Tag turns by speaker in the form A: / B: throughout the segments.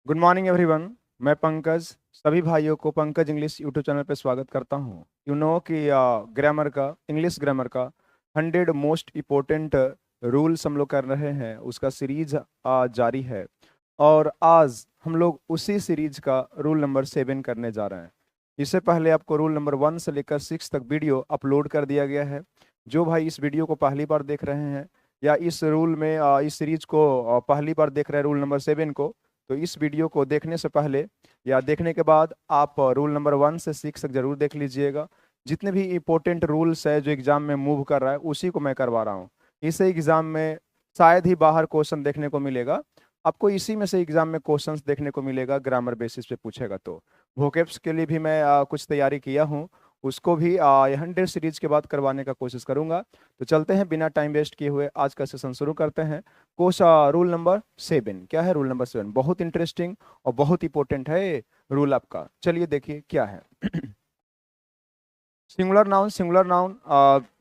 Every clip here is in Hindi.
A: Good morning everyone. मैं पंकज सभी भाइयों को पंकज इंग्लिश यूट्यूब चैनल पर स्वागत करता हूँ। यू नो कि ग्रामर का इंग्लिश ग्रामर का 100 मोस्ट इम्पोर्टेंट रूल्स हम लोग कर रहे हैं, उसका सीरीज जारी है। और आज हम लोग उसी सीरीज का रूल नंबर 7 करने जा रहे हैं। इससे पहले आपको रूल नंबर 1 से लेकर 6 तक वीडियो अपलोड कर दिया गया है। जो भाई इस वीडियो को पहली बार देख रहे हैं या इस रूल में इस सीरीज को पहली बार देख रहे हैं रूल नंबर 7 को, तो इस वीडियो को देखने से पहले या देखने के बाद आप रूल नंबर 1 से 6 तक जरूर देख लीजिएगा। जितने भी इम्पोर्टेंट रूल्स है जो एग्जाम में मूव कर रहा है उसी को मैं करवा रहा हूँ। इसे एग्जाम में शायद ही बाहर क्वेश्चन देखने को मिलेगा, आपको इसी में से एग्जाम में क्वेश्चंस देखने को मिलेगा। ग्रामर बेसिस पे पूछेगा तो वोकेब्स के लिए भी मैं कुछ तैयारी किया हूँ, उसको भी 100 सीरीज के बाद करवाने का कोशिश करूंगा। तो चलते हैं, बिना टाइम वेस्ट किए हुए आज का सेशन शुरू करते हैं। रूल नंबर 7 क्या है? रूल नंबर 7 बहुत इंटरेस्टिंग और बहुत इंपॉर्टेंट है रूल आपका। चलिए देखिए क्या है। सिंगुलर नाउन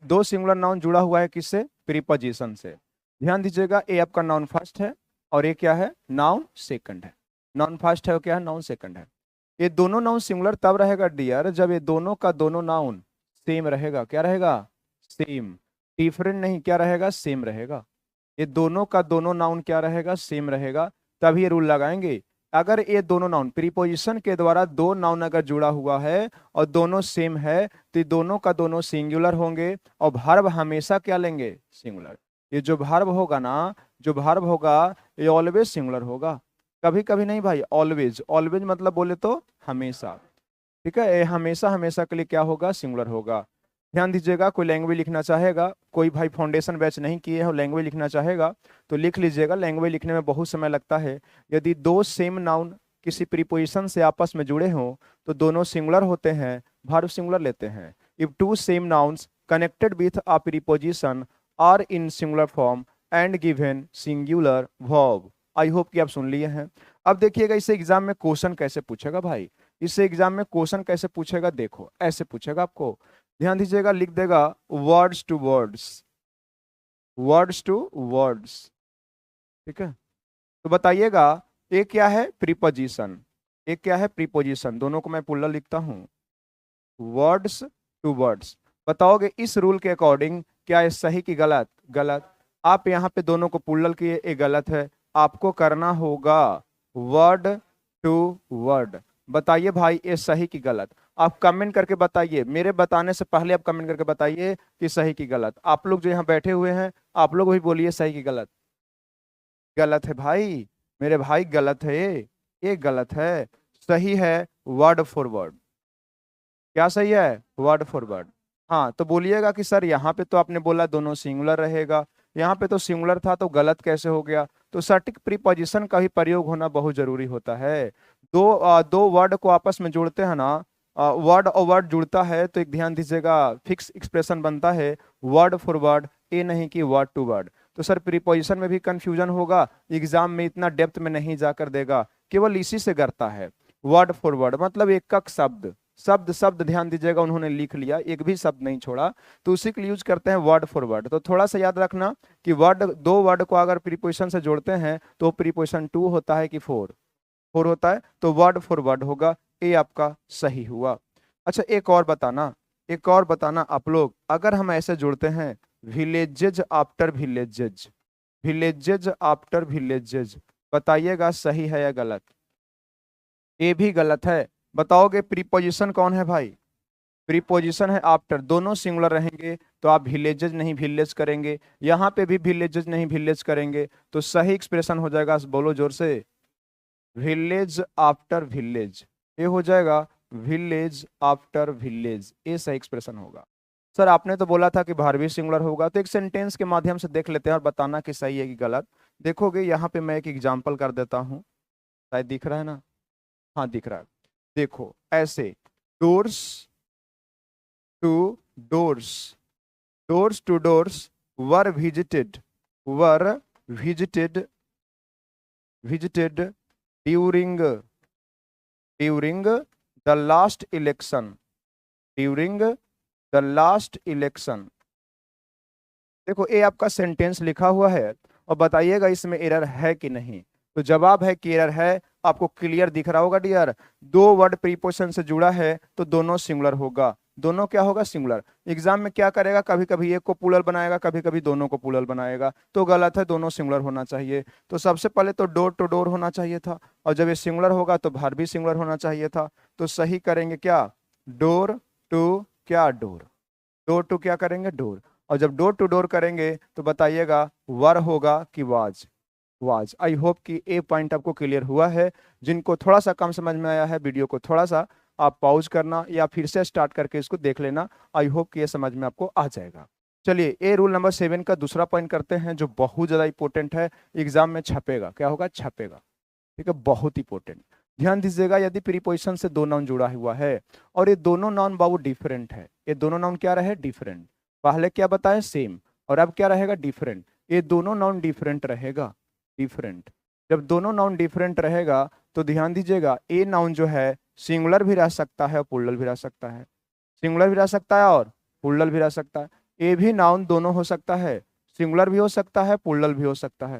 A: दो सिंगुलर नाउन जुड़ा हुआ है किससे? प्रीपोजिशन से। ध्यान दीजिएगा, ए आपका नाउन फर्स्ट है और ये क्या है? नाउन सेकंड है। नाउन फर्स्ट है और क्या है? नाउन सेकंड है। ये दोनों नाउन सिंगुलर तब रहेगा डियर जब ये दोनों का दोनों नाउन सेम रहेगा। क्या रहेगा? सेम। डिफरेंट नहीं, क्या रहेगा? सेम रहेगा। ये दोनों का दोनों नाउन क्या रहेगा? सेम रहेगा, तभी ये रूल लगाएंगे। अगर ये दोनों नाउन प्रीपोजिशन के द्वारा दो नाउन अगर जुड़ा हुआ है और दोनों सेम है तो ये दोनों का दोनों सिंगुलर होंगे और वर्ब हमेशा क्या लेंगे? सिंगुलर। ये जो वर्ब होगा ना, जो वर्ब होगा ये ऑलवेज सिंगुलर होगा, कभी कभी नहीं भाई, ऑलवेज। ऑलवेज मतलब बोले तो हमेशा। ठीक है, ये हमेशा हमेशा के लिए क्या होगा? सिंगुलर होगा। ध्यान दीजिएगा, कोई लैंग्वेज लिखना चाहेगा, कोई भाई फाउंडेशन बैच नहीं किए हो, लैंग्वेज लिखना चाहेगा तो लिख लीजिएगा। लैंग्वेज लिखने में बहुत समय लगता है। यदि दो सेम नाउन किसी प्रीपोजिशन से आपस में जुड़े हों तो दोनों सिंगुलर होते हैं, वर्ब सिंगुलर लेते हैं। If two same nouns connected with a preposition are in singular form and given singular verb. I hope कि आप सुन लिए हैं। अब देखिएगा इसे एग्जाम में क्वेश्चन कैसे पूछेगा भाई। इससे एग्जाम में क्वेश्चन कैसे पूछेगा, देखो ऐसे पूछेगा आपको। ध्यान दीजिएगा, लिख देगा words to words, words to words. ठीक है, तो बताइएगा एक क्या है? प्रीपोजिशन, एक क्या है? प्रीपोजिशन। दोनों को मैं पुल्लर लिखता हूं, वर्ड्स टू वर्ड्स। बताओगे इस रूल के अकॉर्डिंग क्या ये सही की गलत? गलत। आप यहाँ पे दोनों को पुल्लर किए, ये गलत है। आपको करना होगा वर्ड टू वर्ड। बताइए भाई ये सही की गलत? आप कमेंट करके बताइए, मेरे बताने से पहले आप कमेंट करके बताइए कि सही की गलत। आप लोग जो यहाँ बैठे हुए हैं आप लोग भी बोलिए सही की गलत। गलत है भाई, मेरे भाई गलत है ये गलत है। सही है वर्ड फॉर वर्ड। क्या सही है? Word for word. हाँ, तो बोलिएगा कि सर यहाँ पे तो आपने बोला दोनों सिंगुलर रहेगा, यहाँ पे तो सिंगुलर था तो गलत कैसे हो गया? तो सटीक प्रीपोजिशन का भी प्रयोग होना बहुत जरूरी होता है। दो वर्ड को आपस में जोड़ते हैं ना, वर्ड और वर्ड जुड़ता है तो एक ध्यान दीजिएगा फिक्स एक्सप्रेशन बनता है वर्ड फॉर वर्ड, ये नहीं कि वर्ड टू वर्ड। तो सर प्रीपोजिशन में भी कंफ्यूजन होगा, एग्जाम में इतना डेप्थ में नहीं जाकर देगा, केवल इसी से करता है। वर्ड फॉर वर्ड मतलब एक एक शब्द, शब्द शब्द ध्यान दीजिएगा उन्होंने लिख लिया, एक भी शब्द नहीं छोड़ा, तो उसी के लिए यूज करते हैं वर्ड फॉर वर्ड। तो थोड़ा सा याद रखना कि वर्ड, दो वर्ड को अगर प्रीपोजिशन से जोड़ते हैं तो प्रीपोजिशन टू होता है कि फोर? फोर होता है, तो वर्ड फॉर वर्ड होगा। ये आपका सही हुआ। अच्छा एक और बताना, एक और बताना आप लोग, अगर हम ऐसे जोड़ते हैं villages after villages, villages after villages, बताइएगा सही है या गलत? ये भी गलत है। बताओगे प्रीपोजिशन कौन है भाई? प्रीपोजिशन है आफ्टर, दोनों सिंगुलर रहेंगे तो आप विलेजेस नहीं विलेज करेंगे, यहाँ पे भी विलेजेस नहीं विलेज करेंगे, तो सही एक्सप्रेशन हो जाएगा, बोलो जोर से, विलेज आफ्टर विलेज। ये हो जाएगा विलेज आफ्टर विलेज, ये सही एक्सप्रेशन होगा। सर आपने तो बोला था कि भारवी सिंगुलर होगा, तो एक सेंटेंस के माध्यम से देख लेते हैं और बताना कि सही है कि गलत। देखोगे यहाँ पे मैं एक एग्जाम्पल कर देता हूँ, शायद दिख रहा है ना? हाँ दिख रहा है। देखो ऐसे, doors to doors, doors to doors were visited, were visited, visited during the last election, during the last election। देखो ये आपका सेंटेंस लिखा हुआ है और बताइएगा इसमें एरर है कि नहीं। तो जवाब है कि एरर है, आपको क्लियर दिख रहा होगा डियर। दो वर्ड प्रीपोजिशन से जुड़ा है तो दोनों सिंगुलर होगा, दोनों क्या होगा सिंगुलर। एग्जाम में क्या करेगा, कभी कभी एक को प्लूरल बनाएगा, कभी कभी दोनों को प्लूरल बनाएगा, तो गलत है, दोनों सिंगुलर होना चाहिए। तो सबसे पहले तो डोर टू डोर होना चाहिए था, और जब ये सिंगुलर होगा तो वर्ब भी सिंगुलर होना चाहिए था। तो सही करेंगे क्या, डोर टू क्या डोर, डोर टू क्या करेंगे डोर। और जब डोर टू डोर करेंगे तो बताइएगा वर होगा कि वाज, वाज। आई होप कि ए पॉइंट आपको क्लियर हुआ है। जिनको थोड़ा सा कम समझ में आया है वीडियो को थोड़ा सा आप पॉज करना या फिर से स्टार्ट करके इसको देख लेना। आई होप कि ये समझ में आपको आ जाएगा। चलिए ए रूल नंबर 7 का दूसरा पॉइंट करते हैं जो बहुत ज्यादा इंपॉर्टेंट है, एग्जाम में छपेगा, क्या होगा छपेगा, ठीक है, बहुत इंपॉर्टेंट। ध्यान दीजिएगा, यदि प्रीपोजिशन से दो नाउन जुड़ा हुआ है और ये दोनों नाउन बाबू डिफरेंट है, ये दोनों नाउन क्या रहे डिफरेंट, पहले क्या बताए सेम और अब क्या रहेगा डिफरेंट, ये दोनों नाउन डिफरेंट रहेगा, डिफरेंट। जब दोनों नाउन डिफरेंट रहेगा तो ध्यान दीजिएगा ए नाउन जो है सिंगुलर भी रह सकता है और प्लूरल भी रह सकता है, सिंगुलर भी रह सकता है और प्लूरल भी रह सकता है। ए भी नाउन दोनों हो सकता है, सिंगुलर भी हो सकता है प्लूरल भी हो सकता है,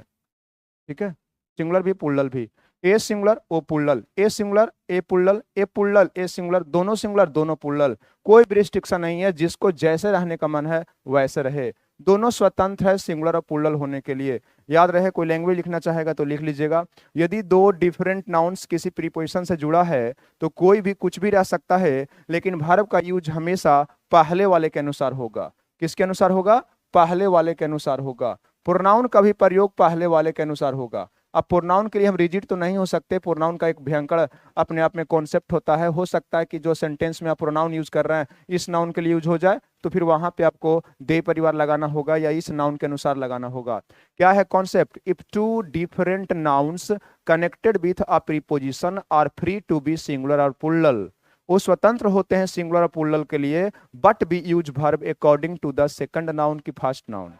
A: ठीक है, सिंगुलर भी प्लूरल भी। A singular o plural, a singular a plural, a plural a singular, दोनों सिंगुलर दोनों प्लूरल, कोई भी रिस्ट्रिक्शन नहीं है, जिसको जैसे रहने का मन है वैसे रहे, दोनों स्वतंत्र है सिंगुलर और प्लूरल होने के लिए। याद रहे, कोई लैंग्वेज लिखना चाहेगा तो लिख लीजिएगा, यदि दो डिफरेंट नाउन्स किसी प्रीपोजिशन से जुड़ा है तो कोई भी कुछ भी रह सकता है, लेकिन वर्ब का यूज हमेशा पहले वाले के अनुसार होगा। किसके अनुसार होगा, पहले वाले के अनुसार होगा। प्रोनाउन का भी प्रयोग पहले वाले के अनुसार होगा। अब प्रोनाउन के लिए हम रिजिड तो नहीं हो सकते, प्रोनाउन का एक भयंकर अपने आप में कॉन्सेप्ट होता है, हो सकता है कि जो सेंटेंस में आप प्रोनाउन यूज कर रहे हैं इस नाउन के लिए यूज हो जाए, तो फिर वहां पे आपको दे परिवार लगाना होगा या इस नाउन के अनुसार लगाना होगा। क्या है concept, if two different nouns connected with a preposition are free to be singular और प्लूरल, वो स्वतंत्र होते हैं सिंगुलर और प्लूरल के लिए, but be use verb according to the second noun की फर्स्ट नाउन,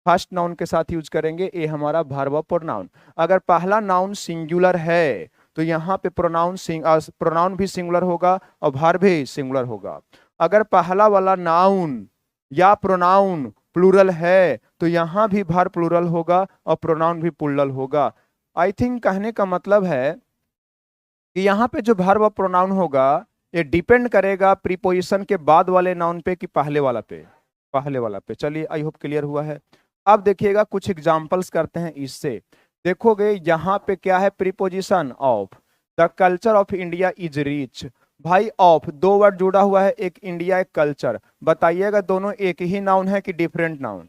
A: फर्स्ट नाउन के साथ यूज करेंगे, ये हमारा वर्ब और प्रोनाउन। अगर पहला नाउन सिंगुलर है तो यहाँ पे प्रोनाउन भी सिंगुलर होगा और वर्ब भी सिंगुलर होगा। अगर पहला वाला नाउन या प्रोनाउन प्लूरल है तो यहाँ भी वर्ब प्लूरल होगा और प्रोनाउन भी प्लूरल होगा। आई थिंक कहने का मतलब है कि यहाँ पे जो वर्ब और प्रोनाउन होगा ये डिपेंड करेगा प्रीपोजिशन के बाद वाले नाउन पे कि पहले वाला पे, पहले वाला पे। चलिए आई होप क्लियर हुआ है। अब देखिएगा कुछ एग्जांपल्स करते हैं इससे। देखोगे यहाँ पे क्या है, preposition of, the culture of India is rich. भाई ऑफ दो वर्ड जुड़ा हुआ है, एक इंडिया एक कल्चर, बताइएगा दोनों एक ही नाउन है कि डिफरेंट नाउन।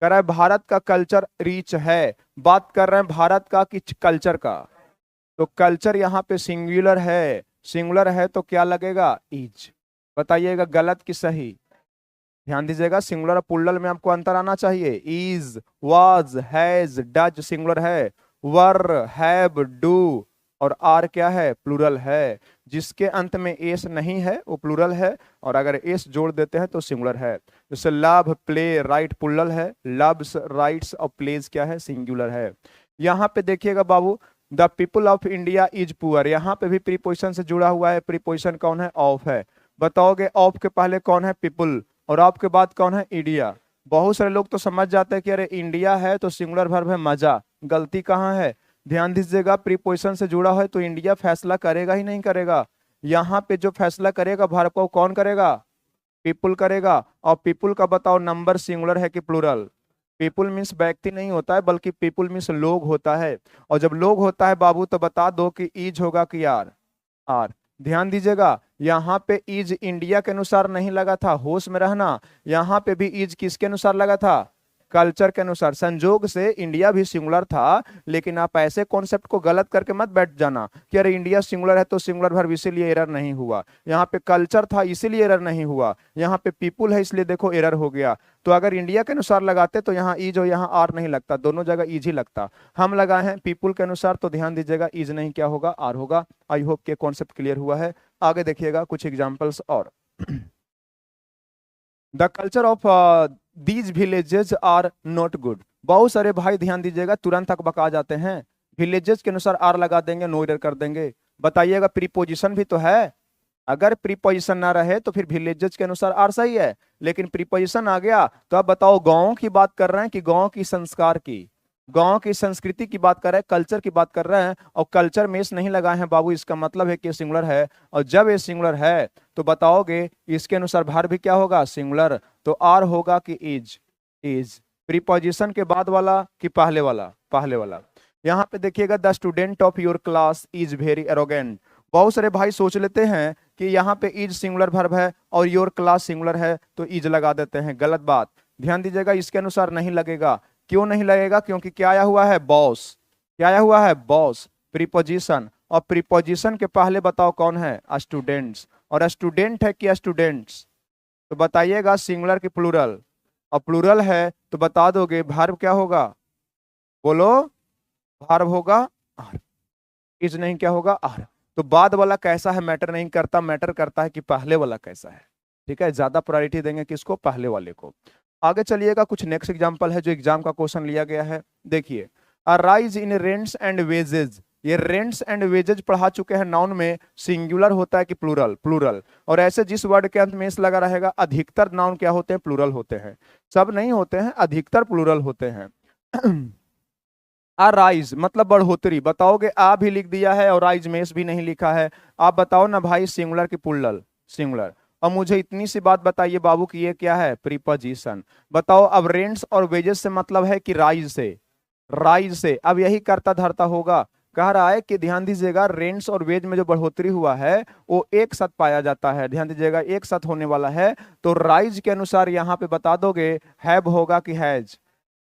A: कह रहा है भारत का कल्चर रिच है, बात कर रहे हैं भारत का कि कल्चर का, तो कल्चर यहाँ पे सिंगुलर है, सिंगुलर है तो क्या लगेगा इज। बताइएगा गलत कि सही, ध्यान दीजिएगा सिंगुलर और प्लूरल में आपको अंतर आना चाहिए। Is, was, has, does singular है, वर, हैव, डू और आर क्या है प्लूरल है। जिसके अंत में एस नहीं है वो प्लूरल है, और अगर एस जोड़ देते हैं तो सिंगुलर है। जैसे लव, प्ले, राइट प्लूरल है, लव्स, राइट्स और प्लेज क्या है सिंगुलर है। यहाँ पे देखिएगा बाबू, the people of India is poor, यहाँ पे भी प्रीपोजिशन से जुड़ा हुआ है, प्रीपोजिशन कौन है ऑफ है। बताओगे ऑफ के पहले कौन है पीपुल और आपके बाद कौन है इंडिया। बहुत सारे लोग तो समझ जाते हैं कि अरे इंडिया है तो सिंगुलर वर्ब है मजा, गलती कहाँ है। ध्यान दीजिएगा प्रीपोजिशन से जुड़ा है तो इंडिया फैसला करेगा ही नहीं करेगा, यहाँ पे जो फैसला करेगा वर्ब को कौन करेगा, पीपुल करेगा। और पीपुल का बताओ नंबर सिंगुलर है कि प्लूरल। पीपुल मीन्स व्यक्ति नहीं होता है बल्कि पीपुल मीन्स लोग होता है, और जब लोग होता है बाबू तो बता दो कि ईज होगा कि आर, आर। ध्यान दीजिएगा यहाँ पे इज इंडिया के अनुसार नहीं लगा था, होश में रहना, यहाँ पे भी इज किसके अनुसार लगा था, कल्चर के अनुसार। संजोग से इंडिया भी सिंगुलर था, लेकिन आप ऐसे कॉन्सेप्ट को गलत करके मत बैठ जाना कि अरे इंडिया सिंगुलर है तो सिंगुलर वर्ब इसीलिए एरर नहीं हुआ। यहाँ पे कल्चर था इसीलिए एरर नहीं हुआ, यहाँ पे पीपुल है इसलिए देखो एरर हो गया। तो अगर इंडिया के अनुसार लगाते तो यहाँ इज और यहाँ आर नहीं लगता, दोनों जगह इज ही लगता। हम लगाए हैं पीपुल के अनुसार तो ध्यान दीजिएगा इज नहीं क्या होगा आर होगा। आई होप के कॉन्सेप्ट क्लियर हुआ है। आगे देखिएगा कुछ एग्जाम्पल्स और। The culture of these villages are not good. बहुत सारे भाई ध्यान दीजिएगा तुरंत तक बका जाते हैं, विलेजेस के अनुसार आर लगा देंगे, नो एरर कर देंगे। बताइएगा प्रीपोजिशन भी तो है, अगर प्रीपोजिशन ना रहे तो फिर विलेजेस के अनुसार आर सही है, लेकिन प्रीपोजिशन आ गया तो अब बताओ गांव की बात कर रहे हैं कि गांव की संस्कार की। गांव की संस्कृति की बात कर रहे हैं, कल्चर की बात कर रहे हैं, और कल्चर में इस नहीं लगाए हैं बाबू, इसका मतलब है कि ये सिंगुलर है। और जब ये सिंगुलर है तो बताओगे इसके अनुसार भार भी क्या होगा, सिंगुलर। तो आर होगा कि इज। इज प्रीपोजिशन के बाद वाला कि पहले वाला, पहले वाला। यहाँ पे देखिएगा, the student of your class is very arrogant. बहुत सारे भाई सोच लेते हैं कि यहाँ पे इज सिंगुलर वर्ब है और योर क्लास सिंगुलर है तो इज लगा देते हैं, गलत बात। ध्यान दीजिएगा, इसके अनुसार नहीं लगेगा। क्यों नहीं लगेगा, क्योंकि क्या आया हुआ है, बॉस। क्या आया हुआ है, बॉस, प्रीपोजिशन। और प्रीपोजिशन के पहले बताओ कौन है, स्टूडेंट्स। और स्टूडेंट है कि स्टूडेंट्स, तो बताइएगा सिंगुलर की प्लूरल। और प्लूरल है तो बता दोगे वर्ब क्या होगा, बोलो, वर्ब होगा आर। इज नहीं क्या होगा, आर। तो बाद वाला कैसा है मैटर नहीं करता, मैटर करता है कि पहले वाला कैसा है। ठीक है, ज्यादा प्रायोरिटी देंगे किसको, पहले वाले को। आगे चलिएगा, कुछ नेक्स्ट एग्जांपल है जो एग्जाम का क्वेश्चन लिया गया है। देखिए, a rise in rents and wages. ये रेंट्स एंड वेजेज पढ़ा चुके हैं, नाउन में सिंगुलर होता है कि प्लूरल, प्लूरल। और ऐसे जिस वर्ड के अंत में इस लगा रहेगा, अधिकतर नाउन क्या होते हैं, प्लूरल होते हैं। सब नहीं होते हैं, अधिकतर प्लूरल होते हैं। राइज मतलब बढ़ोतरी, बताओगे आ भी लिख दिया है और राइज में एस भी नहीं लिखा है। आप बताओ ना भाई, सिंगुलर की प्लूरल, सिंगुलर। और मुझे इतनी सी बात बताइए बाबू कि ये क्या है, प्रीपोजिशन। बताओ अब रेंट्स और वेजेस से मतलब है कि राइज से, राइज से। अब यही करता धरता होगा, कह रहा है कि ध्यान दीजिएगा, रेंट्स और वेज में जो बढ़ोतरी हुआ है वो एक साथ पाया जाता है। ध्यान दीजिएगा, एक साथ होने वाला है। तो राइज के अनुसार यहाँ पे बता दोगे हैव होगा कि हैज,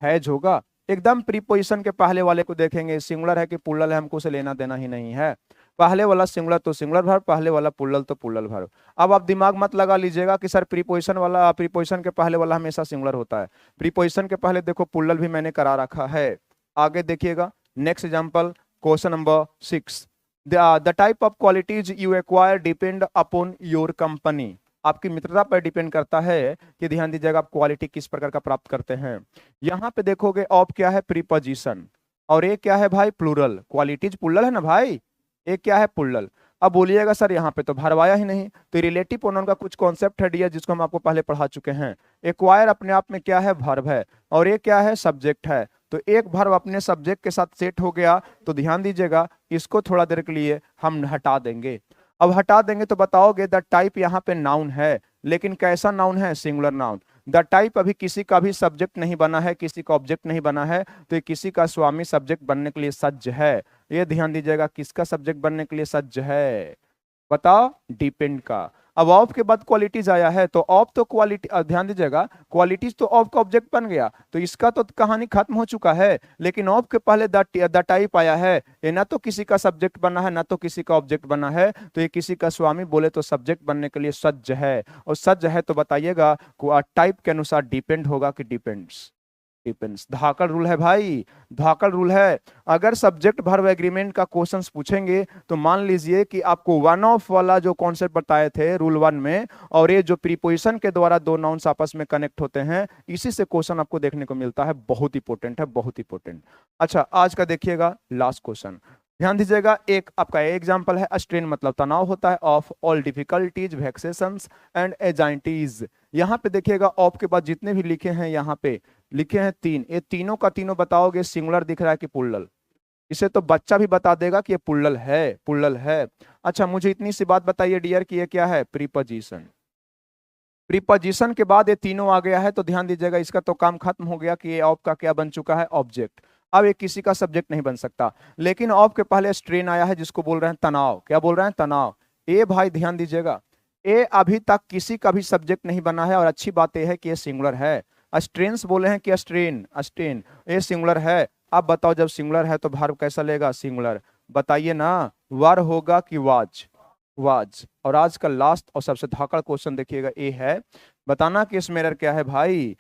A: हैज होगा। एकदम प्रीपोजिशन के पहले वाले को देखेंगे, सिंगुलर है कि प्लूरल है, हमको उसे लेना देना ही नहीं है। पहले वाला सिंगुलर तो सिंगुलर वर्ब, पहले वाला प्लूरल तो प्लूरल वर्ब। अब आप दिमाग मत लगा लीजिएगा कि सर प्रीपोजिशन वाला, प्रीपोजिशन के पहले वाला हमेशा सिंगुलर होता है। प्रीपोजिशन के पहले देखो प्लूरल भी मैंने करा रखा है। आगे देखिएगा, next example, question number 6। The type of qualities you acquire depend upon your company. आपकी मित्रता पर डिपेंड करता है कि ध्यान दीजिएगा आप क्वालिटी किस प्रकार का प्राप्त करते हैं। यहाँ पे देखोगे ऑफ क्या है, प्रीपोजिशन, और एक क्या है भाई, प्लूरल। क्वालिटीज प्लूरल है ना भाई, एक क्या है, प्लूरल। अब बोलिएगा सर यहाँ पे तो वर्ब आया ही नहीं। तो रिलेटिव प्रोनाउन का कुछ कॉन्सेप्ट है डियर, जिसको हम आपको पहले पढ़ा चुके हैं। एक्वायर अपने आप में क्या है, वर्ब है, और ये क्या है, सब्जेक्ट है। तो एक वर्ब अपने सब्जेक्ट के साथ सेट हो गया, तो ध्यान दीजिएगा इसको थोड़ा देर के लिए हम हटा देंगे। अब हटा देंगे तो बताओगे द टाइप यहाँ पे नाउन है, लेकिन कैसा नाउन है, सिंगुलर नाउन। द टाइप अभी किसी का भी सब्जेक्ट नहीं बना है, किसी का ऑब्जेक्ट नहीं बना है, तो ये किसी का स्वामी सब्जेक्ट बनने के लिए सज्ज है। ये ध्यान दीजिएगा, किसका सब्जेक्ट बनने के लिए सज्ज है, बताओ, डिपेंड का। अब ऑफ के बाद क्वालिटीज आया है, तो ऑफ तो क्वालिटी, ध्यान दीजिएगा, क्वालिटीज तो ऑफ का ऑब्जेक्ट बन गया, तो इसका तो कहानी खत्म हो चुका है। लेकिन ऑफ के पहले द टाइप आया है, ये ना तो किसी का सब्जेक्ट बना है ना तो किसी का ऑब्जेक्ट बना है, तो ये किसी का स्वामी बोले तो सब्जेक्ट बनने के लिए सज्ज है। और सज्ज है तो बताइएगा टाइप के अनुसार डिपेंड होगा कि डिपेंड्स, डिपेंड्स। धाकड़ रूल है भाई, धाकड़ रूल है। अगर सब्जेक्ट वर्ब एग्रीमेंट का क्वेश्चंस पूछेंगे तो मान लीजिए कि आपको वन ऑफ वाला जो कॉन्सेप्ट बताए थे रूल 1 में, और ये जो प्रीपोजिशन के द्वारा दो नाउन्स आपस में कनेक्ट होते हैं, इसी से क्वेश्चन आपको देखने को मिलता है। बहुत इंपॉर्टेंट है, बहुत इंपॉर्टेंट। अच्छा, आज का देखिएगा लास्ट क्वेश्चन, ध्यान दीजिएगा। एक आपका एग्जांपल है, स्ट्रेन मतलब तनाव होता है, ऑफ ऑल डिफिकल्टीज वेक्सेशंस एंड एजाइटीज। यहाँ पे देखिएगा ऑफ के बाद जितने भी लिखे हैं, यहाँ पे लिखे हैं 3, ये तीनों का तीनों बताओगे सिंगुलर दिख रहा है कि प्लूरल। इसे तो बच्चा भी बता देगा कि ये प्लूरल है, प्लूरल है। अच्छा, मुझे इतनी सी बात बताइए डियर कि ये क्या है, प्रीपोजिशन। प्रीपोजिशन के बाद ये तीनों आ गया है, तो ध्यान दीजिएगा इसका तो काम खत्म हो गया कि ये ऑफ का क्या बन चुका है, ऑब्जेक्ट। अब ये किसी का सब्जेक्ट नहीं बन सकता। लेकिन ऑफ के पहले स्ट्रेन आया है, जिसको बोल रहे हैं तनाव। क्या बोल रहे हैं, तनाव। ए भाई ध्यान दीजिएगा, ए अभी तक किसी का भी सब्जेक्ट नहीं बना है, और अच्छी बात यह है कि ये सिंगुलर है। स्ट्रेन्स बोले हैं कि स्ट्रेन, स्ट्रेन, ये सिंगुलर है। अब बताओ जब सिंगुलर है तो वर्ब कैसा लेगा, सिंगुलर। बताइए ना, वर होगा कि वाज, वाज। और आज का लास्ट और सबसे धाकड़ क्वेश्चन देखिएगा, ए है, बताना कि इसमें एरर क्या है भाई।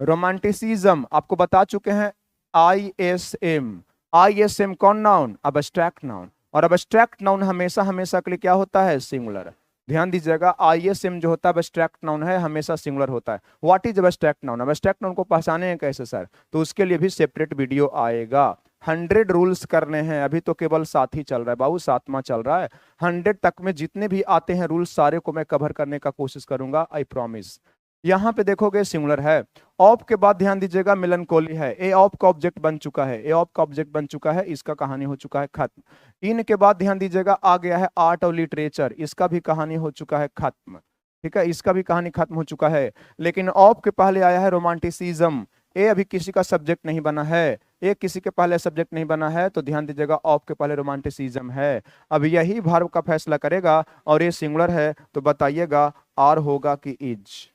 A: रोमांटिसिज्म आपको बता चुके हैं, ISM, ISM कौन नाउन, अब्स्ट्रैक्ट नाउन। और अब्स्ट्रैक्ट नाउन हमेशा हमेशा के लिए क्या होता है, सिंगुलर। ध्यान दीजिएगा, ISM जो होता है अब्स्ट्रैक्ट नाउन है, हमेशा सिंगुलर होता है। What is abstract noun, abstract noun को पहचाने कैसे सर, तो उसके लिए भी सेपरेट वीडियो आएगा। 100 रूल्स करने हैं, अभी तो केवल 7 ही चल रहा है बाबू, 7वां चल रहा है। 100 तक में जितने भी आते हैं रूल्स सारे को मैं कवर करने का कोशिश करूंगा, आई प्रॉमिस। यहाँ पे देखोगे सिंगुलर है। ऑफ के बाद ध्यान दीजिएगा मेलनकोली है, ए ऑफ का ऑब्जेक्ट बन चुका है, ए ऑफ का ऑब्जेक्ट बन चुका है, इसका कहानी हो चुका है खत्म। इन के बाद ध्यान दीजिएगा आ गया है आर्ट और लिटरेचर, इसका भी कहानी हो चुका है खत्म। ठीक है, इसका भी कहानी खत्म हो चुका है। लेकिन ऑफ के पहले आया है रोमांटिसिज्म, ए अभी किसी का सब्जेक्ट नहीं बना है, ए किसी के पहले सब्जेक्ट नहीं बना है, तो ध्यान दीजिएगा ऑफ के पहले रोमांटिसिज्म है। अब यही वर्ब का फैसला करेगा, और ये सिंगुलर है तो बताइएगा आर होगा कि इज,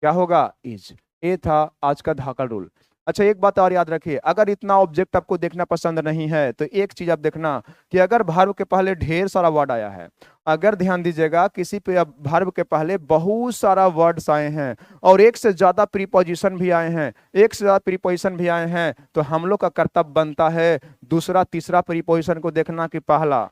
A: क्या होगा, इज। ये था आज का धाकड़ रूल। अच्छा एक बात और याद रखिए, अगर इतना ऑब्जेक्ट आपको देखना पसंद नहीं है तो एक चीज आप देखना कि अगर वर्ब के पहले ढेर सारा वर्ड आया है, अगर ध्यान दीजिएगा किसी पे वर्ब के पहले बहुत सारा वर्ड्स आए हैं और एक से ज्यादा प्रीपोजिशन भी आए हैं, एक से ज्यादा प्रीपोजिशन भी आए हैं, तो हम लोग का कर्तव्य बनता है दूसरा तीसरा प्रीपोजिशन को देखना कि पहला।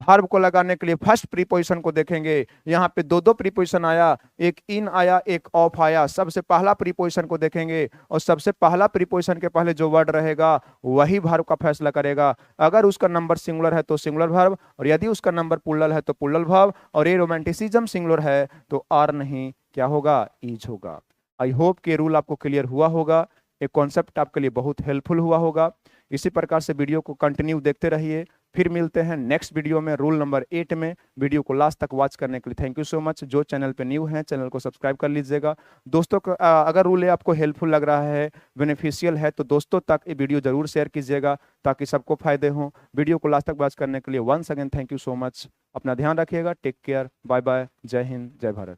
A: वर्ब को लगाने के लिए फर्स्ट प्रीपोजिशन को देखेंगे, यहाँ पे दो दो प्रीपोजिशन आया, एक इन आया एक ऑफ आया, सबसे पहला प्रीपोजिशन को देखेंगे और सबसे पहला प्रीपोजिशन के पहले जो वर्ड रहेगा वही वर्ब का फैसला करेगा। अगर उसका नंबर सिंगुलर है तो सिंगुलर वर्ब, और यदि उसका नंबर प्लूरल है तो प्लूरल वर्ब, और ये रोमांटिसिज्म सिंगुलर है तो आर नहीं, क्या होगा, इज होगा। आई होप कि रूल आपको क्लियर हुआ होगा, ये कॉन्सेप्ट आपके लिए बहुत हेल्पफुल हुआ होगा। इसी प्रकार से वीडियो को कंटिन्यू देखते रहिए। फिर मिलते हैं नेक्स्ट वीडियो में रूल नंबर 8 में। वीडियो को लास्ट तक वॉच करने के लिए थैंक यू सो मच। जो चैनल पे न्यू है चैनल को सब्सक्राइब कर लीजिएगा। दोस्तों को अगर रूल आपको हेल्पफुल लग रहा है, बेनिफिशियल है, तो दोस्तों तक ये वीडियो जरूर शेयर कीजिएगा ताकि सबको फायदे हों। वीडियो को लास्ट तक वॉच करने के लिए once again thank you so much. अपना ध्यान रखिएगा, टेक केयर, बाय बाय, जय हिंद, जय भारत।